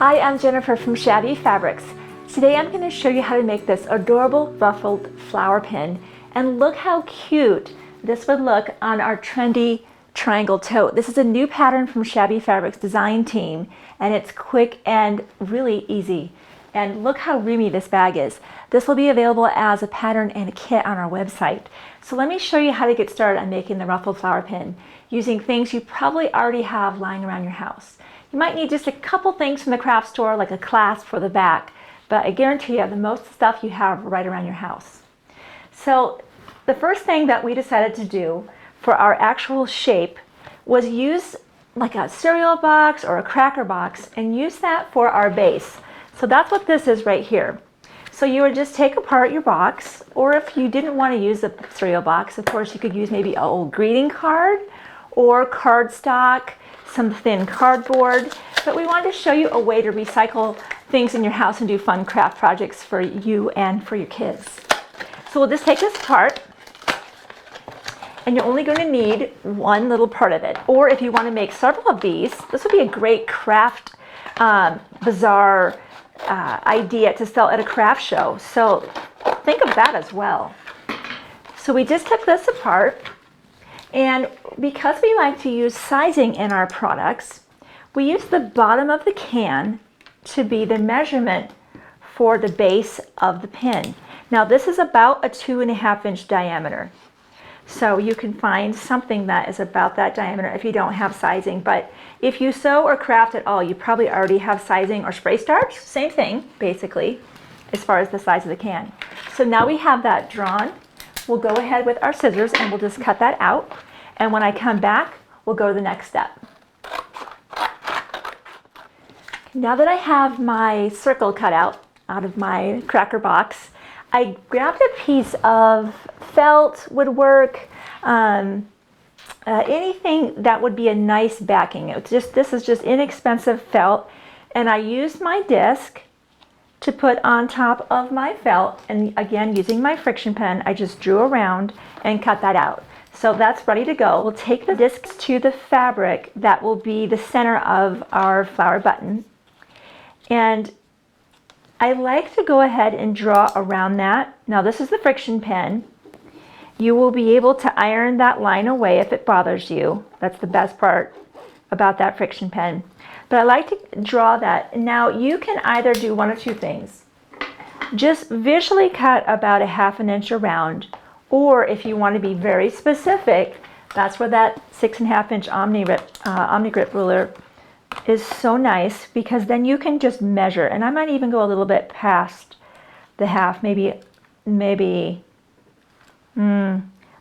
Hi, I'm Jennifer from Shabby Fabrics. Today I'm going to show you how to make this adorable ruffled flower pin, and look how cute this would look on our trendy triangle tote. This is a new pattern from Shabby Fabrics design team, and it's quick and really easy. And look how roomy this bag is. This will be available as a pattern and a kit on our website. So let me show you how to get started on making the ruffled flower pin using things you probably already have lying around your house. You might need just a couple things from the craft store, like a clasp for the back, but I guarantee you the most stuff you have right around your house. So the first thing that we decided to do for our actual shape was use like a cereal box or a cracker box and use that for our base. So that's what this is right here. So you would just take apart your box, or if you didn't want to use the cereal box, of course you could use maybe an old greeting card or cardstock, some thin cardboard, but we wanted to show you a way to recycle things in your house and do fun craft projects for you and for your kids. So we'll just take this apart, and you're only going to need one little part of it. Or if you want to make several of these, this would be a great craft bazaar idea to sell at a craft show. So think of that as well. So we just took this apart, and because we like to use sizing in our products, we use the bottom of the can to be the measurement for the base of the pin. Now this is about a 2.5 inch diameter. So you can find something that is about that diameter if you don't have sizing. But if you sew or craft at all, you probably already have sizing or spray starch. Same thing, basically, as far as the size of the can. So now we have that drawn. We'll go ahead with our scissors and we'll just cut that out. And when I come back, we'll go to the next step. Now that I have my circle cut out of my cracker box, I grabbed a piece of felt, would work, anything that would be a nice backing. This is just inexpensive felt, and I used my disc to put on top of my felt, and again using my friction pen I just drew around and cut that out. So that's ready to go. We'll take the discs to the fabric that will be the center of our flower button, and I like to go ahead and draw around that. Now this is the friction pen. You will be able to iron that line away if it bothers you. That's the best part about that friction pen. But I like to draw that. Now you can either do one of two things. Just visually cut about a 1/2 inch around, or if you want to be very specific, that's where that 6.5 inch Omni-Grip ruler is so nice, because then you can just measure. And I might even go a little bit past the half, maybe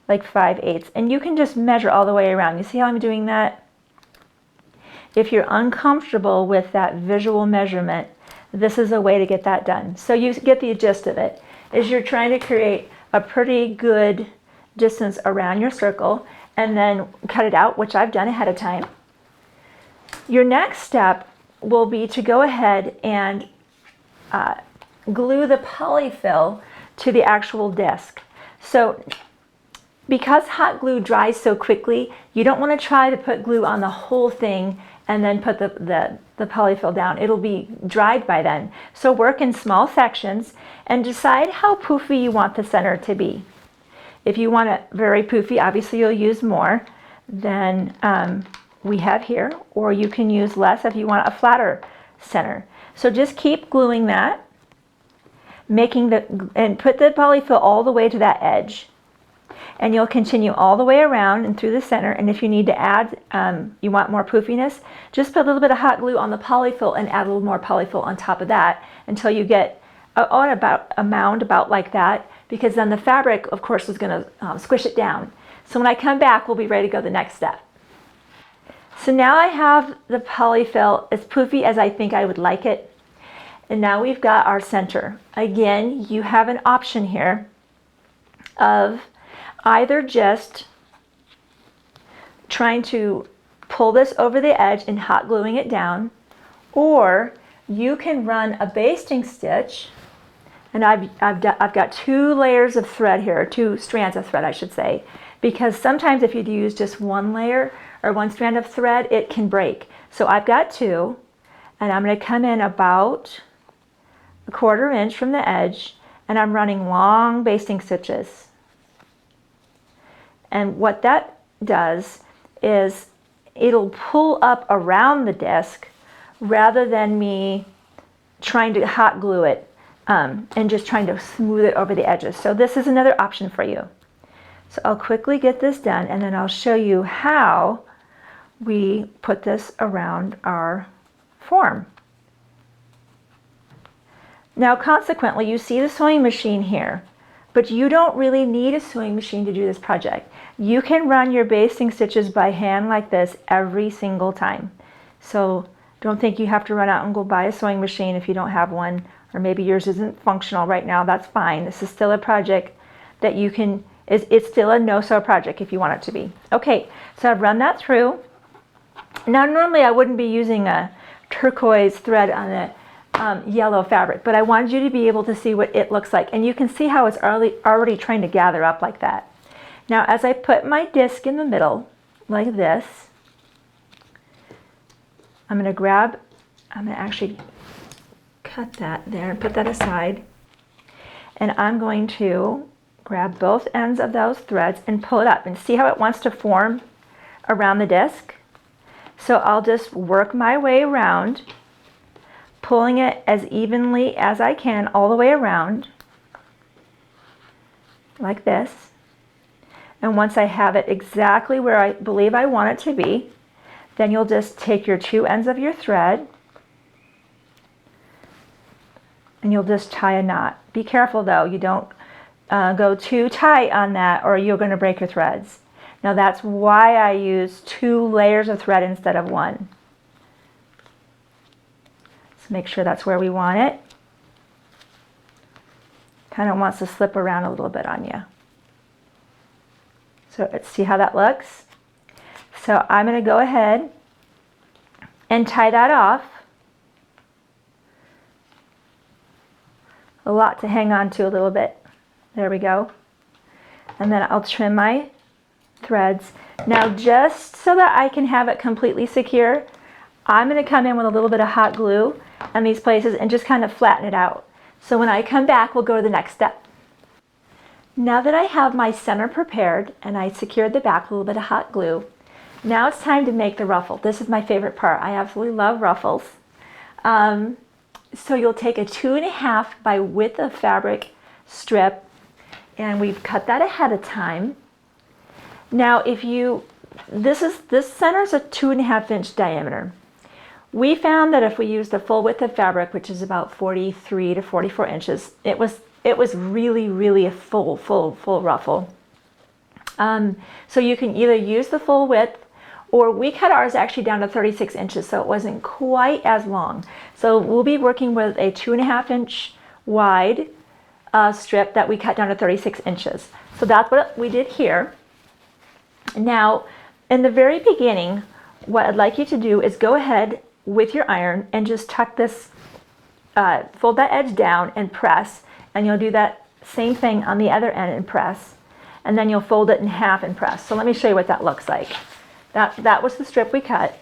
like 5/8, and you can just measure all the way around. You see how I'm doing that? If you're uncomfortable with that visual measurement, this is a way to get that done. So you get the gist of it, is you're trying to create a pretty good distance around your circle and then cut it out, which I've done ahead of time. Your next step will be to go ahead and glue the polyfill to the actual disc. So because hot glue dries so quickly, you don't want to try to put glue on the whole thing and then put the polyfill down. It'll be dried by then. So work in small sections and decide how poofy you want the center to be. If you want it very poofy, obviously you'll use more than we have here, or you can use less if you want a flatter center. So just keep gluing that, and put the polyfill all the way to that edge, and you'll continue all the way around and through the center. And if you need to add, you want more poofiness, just put a little bit of hot glue on the polyfill and add a little more polyfill on top of that until you get about a mound about like that, because then the fabric of course is going to squish it down. So when I come back, we'll be ready to go to the next step. So now I have the polyfill as poofy as I think I would like it. And now we've got our center. Again, you have an option here of either just trying to pull this over the edge and hot gluing it down, or you can run a basting stitch. And I've got 2 layers of thread here, 2 strands of thread I should say, because sometimes if you use just one layer or one strand of thread, it can break. So I've got 2, and I'm going to come in about a 1/4 inch from the edge, and I'm running long basting stitches. And what that does is it'll pull up around the disc rather than me trying to hot glue it and just trying to smooth it over the edges. So this is another option for you. So I'll quickly get this done, and then I'll show you how we put this around our form. Now consequently, you see the sewing machine here, but you don't really need a sewing machine to do this project. You can run your basting stitches by hand like this every single time. So don't think you have to run out and go buy a sewing machine if you don't have one, or maybe yours isn't functional right now. That's fine. This is still a project that you can, it's still a no-sew project if you want it to be. Okay, so I've run that through. Now normally I wouldn't be using a turquoise thread on a yellow fabric, but I wanted you to be able to see what it looks like, and you can see how it's already trying to gather up like that. Now as I put my disc in the middle like this, I'm going to actually cut that there and put that aside, and I'm going to grab both ends of those threads and pull it up, and see how it wants to form around the disc. So I'll just work my way around, pulling it as evenly as I can all the way around like this. And once I have it exactly where I believe I want it to be, then you'll just take your 2 ends of your thread and you'll just tie a knot. Be careful though, you don't go too tight on that or you're going to break your threads. Now that's why I use 2 layers of thread instead of 1. So make sure that's where we want it. Kind of wants to slip around a little bit on you. So let's see how that looks. So I'm going to go ahead and tie that off. A lot to hang on to a little bit. There we go. And then I'll trim my threads. Now just so that I can have it completely secure, I'm going to come in with a little bit of hot glue on these places and just kind of flatten it out. So when I come back, we'll go to the next step. Now that I have my center prepared and I secured the back with a little bit of hot glue, now it's time to make the ruffle. This is my favorite part. I absolutely love ruffles. So you'll take a 2.5 by width of fabric strip, and we've cut that ahead of time. Now if you, this center is a 2.5 inch diameter. We found that if we used the full width of fabric, which is about 43 to 44 inches, it was really a full ruffle. So you can either use the full width, or we cut ours actually down to 36 inches, so it wasn't quite as long. So we'll be working with a 2.5 inch wide strip that we cut down to 36 inches. So that's what we did here. Now, in the very beginning, what I'd like you to do is go ahead with your iron and just tuck this, fold that edge down and press, and you'll do that same thing on the other end and press, and then you'll fold it in half and press. So let me show you what that looks like. That was the strip we cut,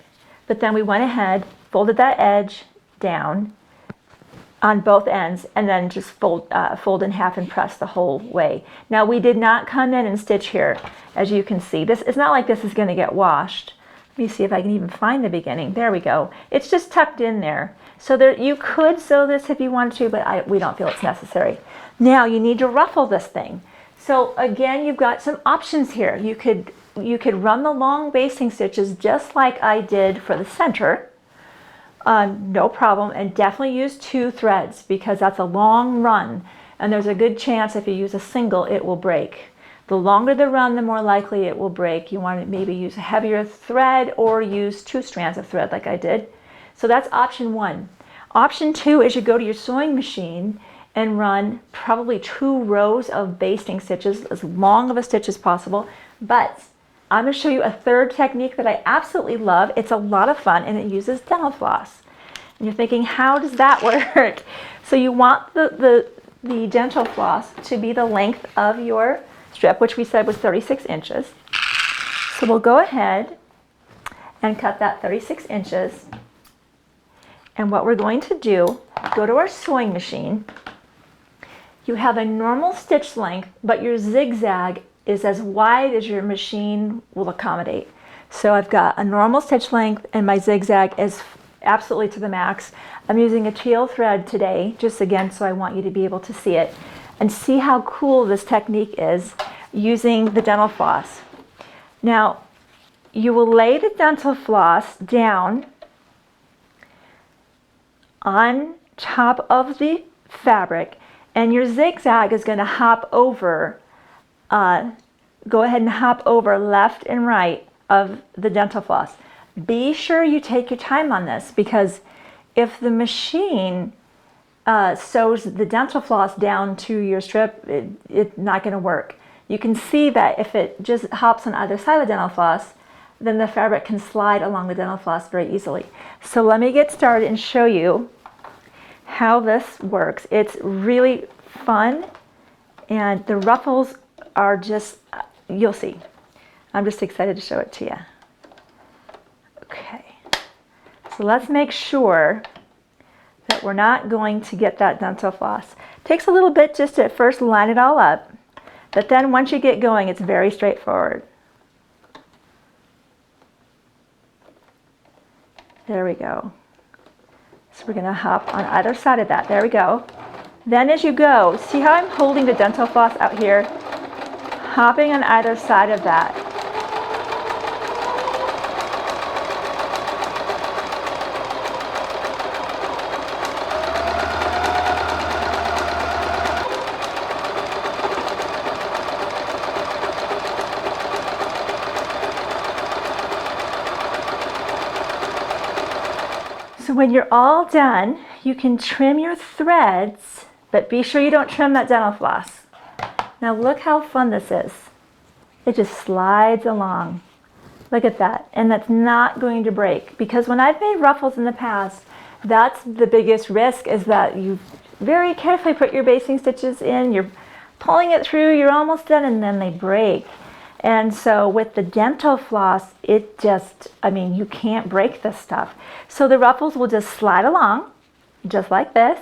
but then we went ahead, folded that edge down on both ends, and then just fold in half and press the whole way. Now we did not come in and stitch here, as you can see. It's not like this is going to get washed. Let me see if I can even find the beginning. There we go. It's just tucked in there. So you could sew this if you wanted to, but we don't feel it's necessary. Now you need to ruffle this thing. So again, you've got some options here. You could run the long basting stitches just like I did for the center, no problem, and definitely use 2 threads because that's a long run, and there's a good chance if you use a single it will break. The longer the run, the more likely it will break. You want to maybe use a heavier thread or use 2 strands of thread like I did. So that's option 1. Option 2 is you go to your sewing machine and run probably 2 rows of basting stitches, as long of a stitch as possible. But I'm going to show you a third technique that I absolutely love. It's a lot of fun, and it uses dental floss. And you're thinking, how does that work? So you want the dental floss to be the length of your strip, which we said was 36 inches. So we'll go ahead and cut that 36 inches. And what we're going to do, go to our sewing machine. You have a normal stitch length, but your zigzag is as wide as your machine will accommodate. So I've got a normal stitch length and my zigzag is absolutely to the max. I'm using a teal thread today, just again, so I want you to be able to see it and see how cool this technique is using the dental floss. Now, you will lay the dental floss down on top of the fabric, and your zigzag is going to hop over, go ahead and hop over left and right of the dental floss. Be sure you take your time on this, because if the machine sews the dental floss down to your strip, it's not going to work. You can see that if it just hops on either side of the dental floss, then the fabric can slide along the dental floss very easily. So let me get started and show you how this works. It's really fun, and the ruffles are just, you'll see. I'm just excited to show it to you. Okay, so let's make sure that we're not going to get that dental floss. It takes a little bit just to at first line it all up, but then once you get going, it's very straightforward. There we go. So we're gonna hop on either side of that. There we go. Then as you go, see how I'm holding the dental floss out here? Hopping on either side of that. So when you're all done, you can trim your threads, but be sure you don't trim that dental floss. Now look how fun this is. It just slides along. Look at that. And that's not going to break, because when I've made ruffles in the past, that's the biggest risk, is that you very carefully put your basting stitches in, you're pulling it through, you're almost done, and then they break. And so with the dental floss, it just, I mean, you can't break this stuff. So the ruffles will just slide along, just like this.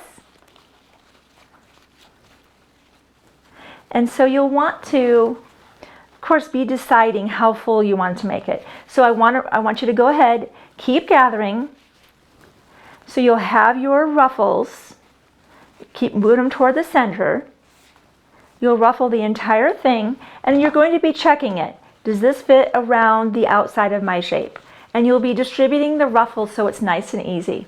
And so you'll want to, of course, be deciding how full you want to make it. So I want you to go ahead, keep gathering. So you'll have your ruffles, keep moving them toward the center. You'll ruffle the entire thing, and you're going to be checking it. Does this fit around the outside of my shape? And you'll be distributing the ruffles so it's nice and easy.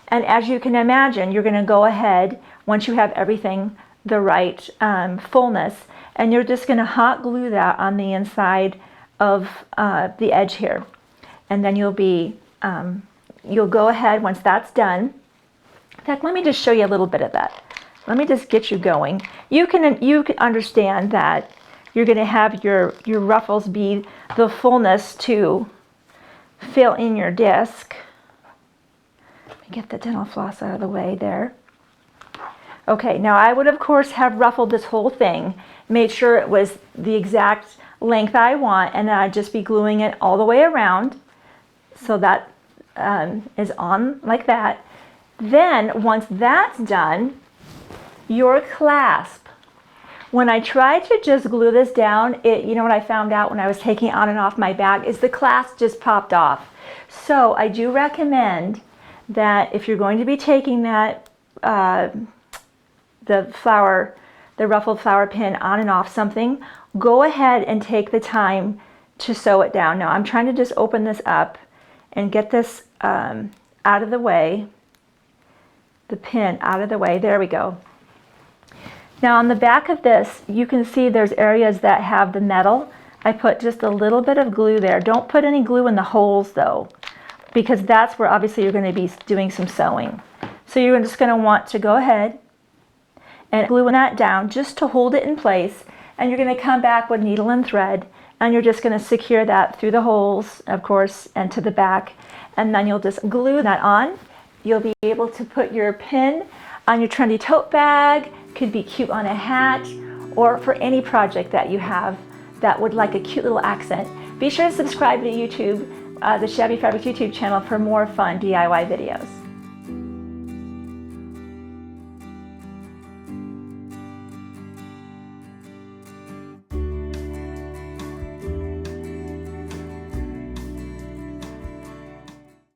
And as you can imagine, you're going to go ahead, once you have everything the right fullness, and you're just going to hot glue that on the inside of the edge here. And then you'll go ahead once that's done. In fact, let me just show you a little bit of that. Let me just get you going. You can understand that you're going to have your ruffles be the fullness to fill in your disc. Let me get the dental floss out of the way there. Okay, now I would of course have ruffled this whole thing, made sure it was the exact length I want, and then I'd just be gluing it all the way around. So that is on like that. Then once that's done, your clasp. When I tried to just glue this down, you know what I found out when I was taking it on and off my bag is the clasp just popped off. So I do recommend that if you're going to be taking that the ruffled flower pin on and off something, go ahead and take the time to sew it down. Now I'm trying to just open this up and get this out of the way, the pin out of the way. There we go. Now on the back of this, you can see there's areas that have the metal. I put just a little bit of glue there. Don't put any glue in the holes though, because that's where obviously you're going to be doing some sewing. So you're just going to want to go ahead and glue that down just to hold it in place. And you're going to come back with needle and thread, and you're just going to secure that through the holes, of course, and to the back. And then you'll just glue that on. You'll be able to put your pin on your trendy tote bag. Could be cute on a hat, or for any project that you have that would like a cute little accent. Be sure to subscribe to YouTube, the Shabby Fabrics YouTube channel, for more fun DIY videos.